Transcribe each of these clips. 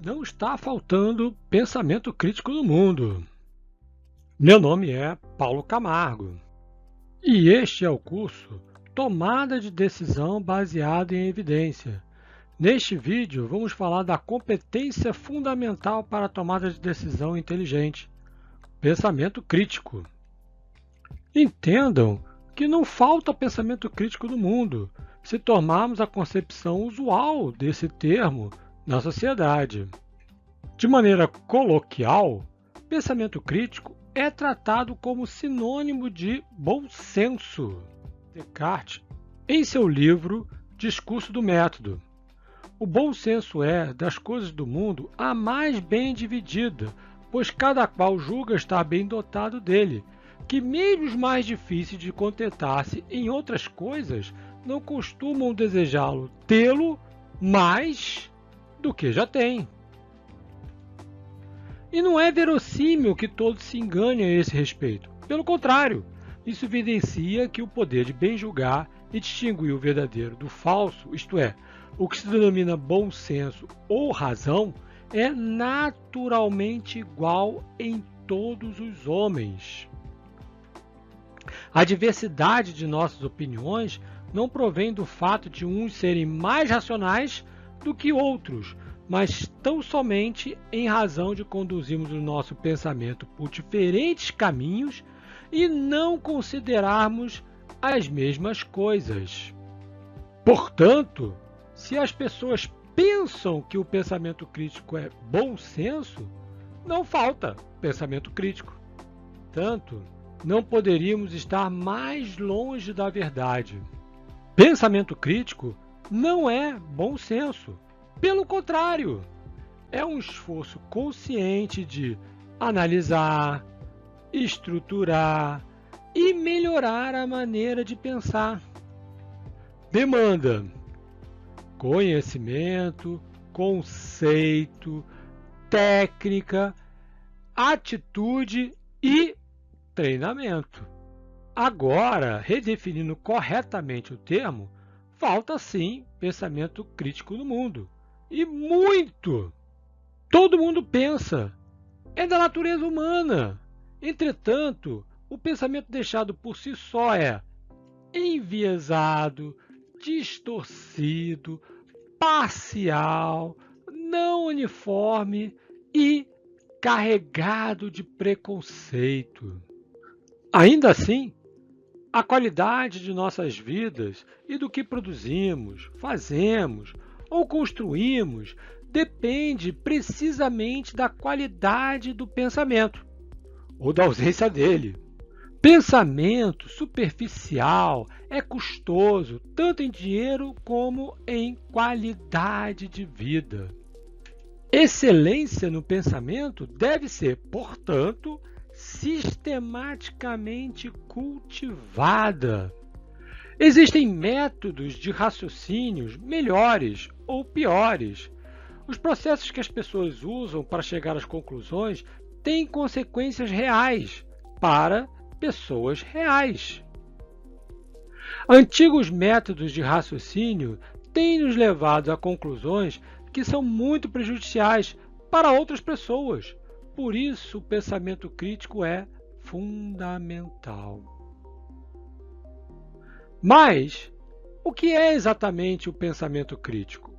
Não está faltando pensamento crítico no mundo. Meu nome é Paulo Camargo e este é o curso Tomada de Decisão Baseada em Evidência. Neste vídeo, vamos falar da competência fundamental para a tomada de decisão inteligente, pensamento crítico. Entendam que não falta pensamento crítico no mundo, se tomarmos a concepção usual desse termo na sociedade. De maneira coloquial, pensamento crítico é tratado como sinônimo de bom senso. Descartes, em seu livro Discurso do Método. O bom senso é, das coisas do mundo, a mais bem dividida, pois cada qual julga estar bem dotado dele, que mesmo os mais difíceis de contentar-se em outras coisas não costumam desejá-lo tê-lo mais do que já têm. E não é verossímil que todos se enganem a esse respeito. Pelo contrário, isso evidencia que o poder de bem julgar e distinguir o verdadeiro do falso, isto é, o que se denomina bom senso ou razão, é naturalmente igual em todos os homens. A diversidade de nossas opiniões não provém do fato de uns serem mais racionais do que outros, mas tão somente em razão de conduzirmos o nosso pensamento por diferentes caminhos e não considerarmos as mesmas coisas. Portanto, se as pessoas pensam que o pensamento crítico é bom senso, não falta pensamento crítico. Tanto, não poderíamos estar mais longe da verdade. Pensamento crítico não é bom senso. Pelo contrário, é um esforço consciente de analisar, estruturar e melhorar a maneira de pensar. Demanda conhecimento, conceito, técnica, atitude e treinamento. Agora, redefinindo corretamente o termo, falta sim pensamento crítico no mundo. E muito! Todo mundo pensa. É da natureza humana. Entretanto, o pensamento deixado por si só é enviesado, distorcido, parcial, não uniforme e carregado de preconceito. Ainda assim, a qualidade de nossas vidas e do que produzimos, fazemos ou construímos depende precisamente da qualidade do pensamento ou da ausência dele. Pensamento superficial é custoso tanto em dinheiro como em qualidade de vida. Excelência no pensamento deve ser, portanto, sistematicamente cultivada. Existem métodos de raciocínios melhores ou piores. Os processos que as pessoas usam para chegar às conclusões têm consequências reais para pessoas reais. Antigos métodos de raciocínio têm nos levado a conclusões que são muito prejudiciais para outras pessoas. Por isso, o pensamento crítico é fundamental. Mas, o que é exatamente o pensamento crítico?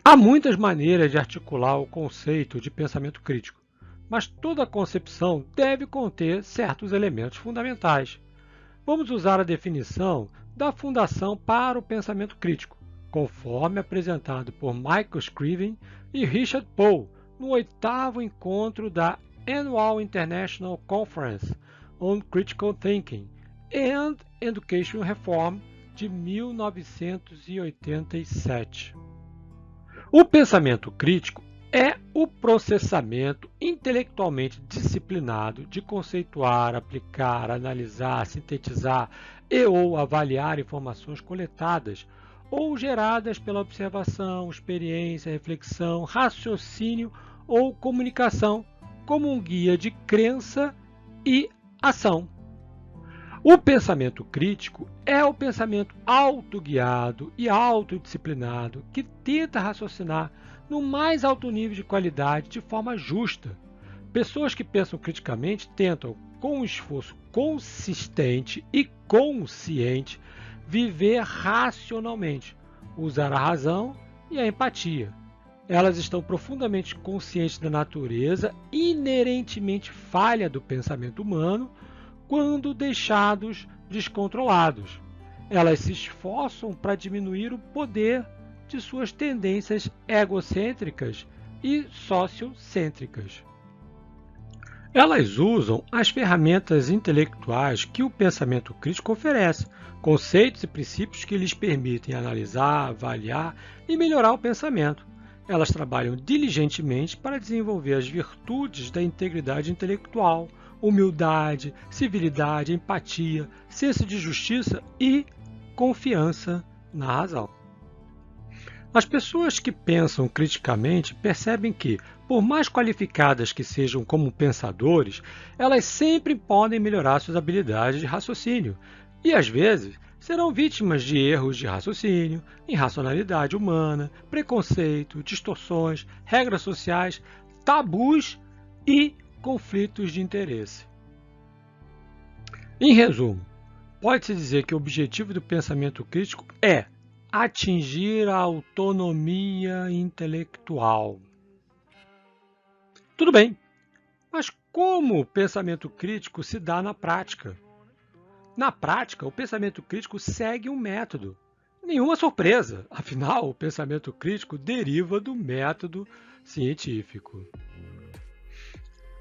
Há muitas maneiras de articular o conceito de pensamento crítico, mas toda concepção deve conter certos elementos fundamentais. Vamos usar a definição da Fundação para o Pensamento Crítico, conforme apresentado por Michael Scriven e Richard Pohl no 8º encontro da Annual International Conference on Critical Thinking and Education Reform de 1987. O pensamento crítico é o processamento intelectualmente disciplinado de conceituar, aplicar, analisar, sintetizar e ou avaliar informações coletadas ou geradas pela observação, experiência, reflexão, raciocínio ou comunicação, como um guia de crença e ação. O pensamento crítico é o pensamento autoguiado e autodisciplinado que tenta raciocinar no mais alto nível de qualidade de forma justa. Pessoas que pensam criticamente tentam, com um esforço consistente e consciente, viver racionalmente, usar a razão e a empatia. Elas estão profundamente conscientes da natureza inerentemente falha do pensamento humano quando deixados descontrolados. Elas se esforçam para diminuir o poder de suas tendências egocêntricas e sociocêntricas. Elas usam as ferramentas intelectuais que o pensamento crítico oferece, conceitos e princípios que lhes permitem analisar, avaliar e melhorar o pensamento. Elas trabalham diligentemente para desenvolver as virtudes da integridade intelectual, humildade, civilidade, empatia, senso de justiça e confiança na razão. As pessoas que pensam criticamente percebem que, por mais qualificadas que sejam como pensadores, elas sempre podem melhorar suas habilidades de raciocínio e, às vezes, serão vítimas de erros de raciocínio, irracionalidade humana, preconceito, distorções, regras sociais, tabus e conflitos de interesse. Em resumo, pode-se dizer que o objetivo do pensamento crítico é atingir a autonomia intelectual. Tudo bem, mas como o pensamento crítico se dá na prática? Na prática, o pensamento crítico segue um método. Nenhuma surpresa, afinal, o pensamento crítico deriva do método científico.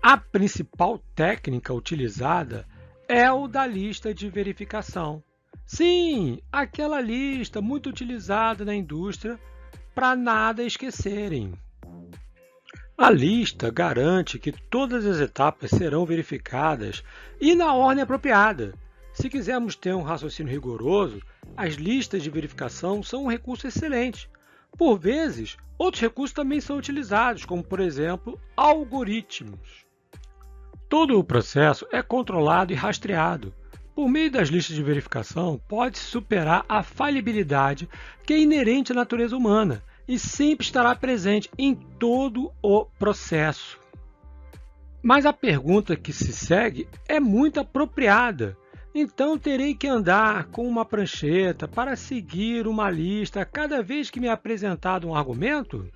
A principal técnica utilizada é o da lista de verificação. Sim, aquela lista muito utilizada na indústria para nada esquecerem. A lista garante que todas as etapas serão verificadas e na ordem apropriada. Se quisermos ter um raciocínio rigoroso, as listas de verificação são um recurso excelente. Por vezes, outros recursos também são utilizados, como, por exemplo, algoritmos. Todo o processo é controlado e rastreado. Por meio das listas de verificação, pode-se superar a falhabilidade que é inerente à natureza humana e sempre estará presente em todo o processo. Mas a pergunta que se segue é muito apropriada. Então terei que andar com uma prancheta para seguir uma lista cada vez que me é apresentado um argumento?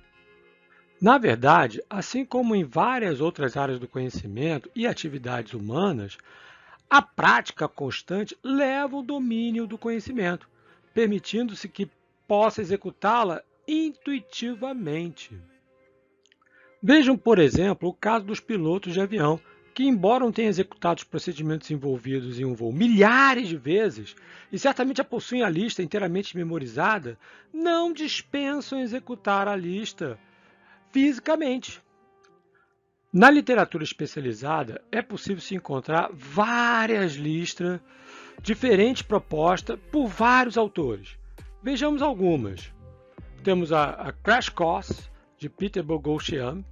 Na verdade, assim como em várias outras áreas do conhecimento e atividades humanas, a prática constante leva ao domínio do conhecimento, permitindo-se que possa executá-la intuitivamente. Vejam, por exemplo, o caso dos pilotos de avião, que, embora não tenham executado os procedimentos envolvidos em um voo milhares de vezes, e certamente já possuem a lista inteiramente memorizada, não dispensam executar a lista fisicamente. Na literatura especializada, é possível se encontrar várias listas diferentes propostas por vários autores. Vejamos algumas. Temos a Crash Course, de Peter Boghossian,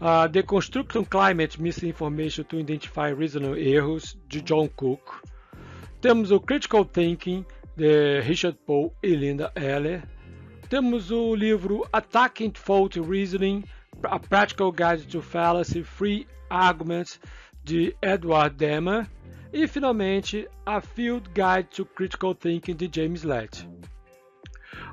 a Deconstructing Climate Misinformation to Identify Reasonable Errors, de John Cook. Temos o Critical Thinking, de Richard Pohl e Linda Eller. Temos o livro Attacking Faulty Reasoning, A Practical Guide to Fallacy-Free Arguments, de Edward Demmer. E, finalmente, A Field Guide to Critical Thinking, de James Lett.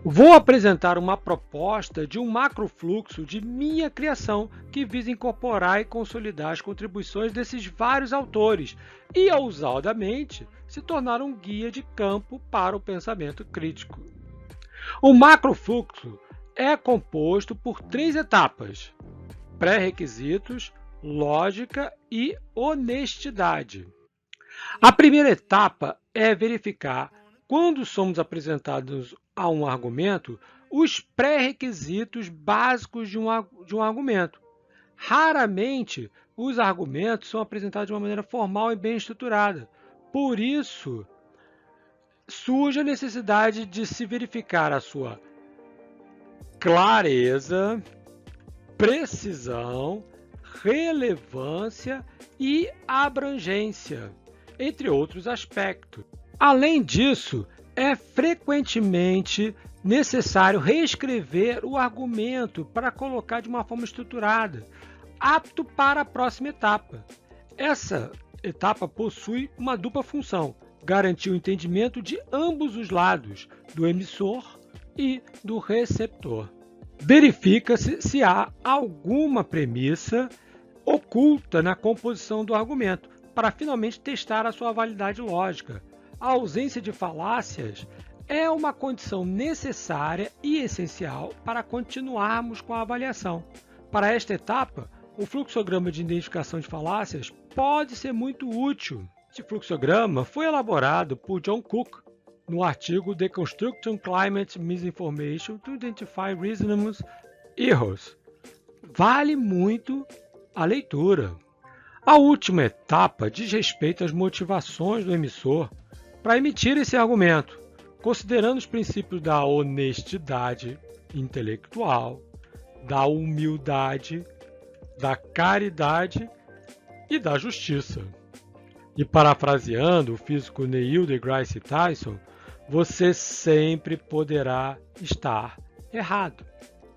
Vou apresentar uma proposta de um macrofluxo de minha criação que visa incorporar e consolidar as contribuições desses vários autores e, ousadamente, se tornar um guia de campo para o pensamento crítico. O macrofluxo é composto por 3 etapas: pré-requisitos, lógica e honestidade. A primeira etapa é verificar, quando somos apresentados a um argumento, os pré-requisitos básicos de um argumento. Raramente, os argumentos são apresentados de uma maneira formal e bem estruturada. Por isso, surge a necessidade de se verificar a sua clareza, precisão, relevância e abrangência. entre outros aspectos. Além disso, é frequentemente necessário reescrever o argumento para colocar de uma forma estruturada, apto para a próxima etapa. Essa etapa possui uma dupla função: garantir o entendimento de ambos os lados, do emissor e do receptor. Verifica-se se há alguma premissa oculta na composição do argumento, para finalmente testar a sua validade lógica. A ausência de falácias é uma condição necessária e essencial para continuarmos com a avaliação. Para esta etapa, o fluxograma de identificação de falácias pode ser muito útil. Este fluxograma foi elaborado por John Cook no artigo Deconstructing Climate Misinformation to Identify Reasonable Errors. Vale muito a leitura. A última etapa diz respeito às motivações do emissor para emitir esse argumento, considerando os princípios da honestidade intelectual, da humildade, da caridade e da justiça. E parafraseando o físico Neil deGrasse Tyson, você sempre poderá estar errado.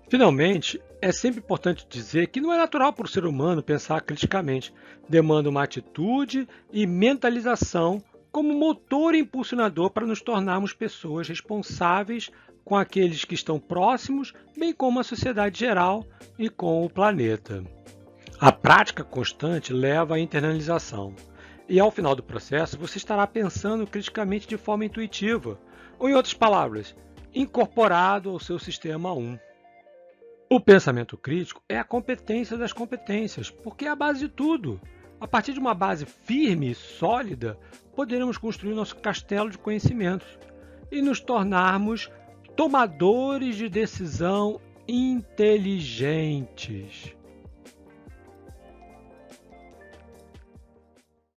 Finalmente, é sempre importante dizer que não é natural para o ser humano pensar criticamente. Demanda uma atitude e mentalização como motor impulsionador para nos tornarmos pessoas responsáveis com aqueles que estão próximos, bem como a sociedade geral e com o planeta. A prática constante leva à internalização. E ao final do processo, você estará pensando criticamente de forma intuitiva, ou em outras palavras, incorporado ao seu sistema 1. O pensamento crítico é a competência das competências, porque é a base de tudo. A partir de uma base firme e sólida, poderemos construir nosso castelo de conhecimentos e nos tornarmos tomadores de decisão inteligentes.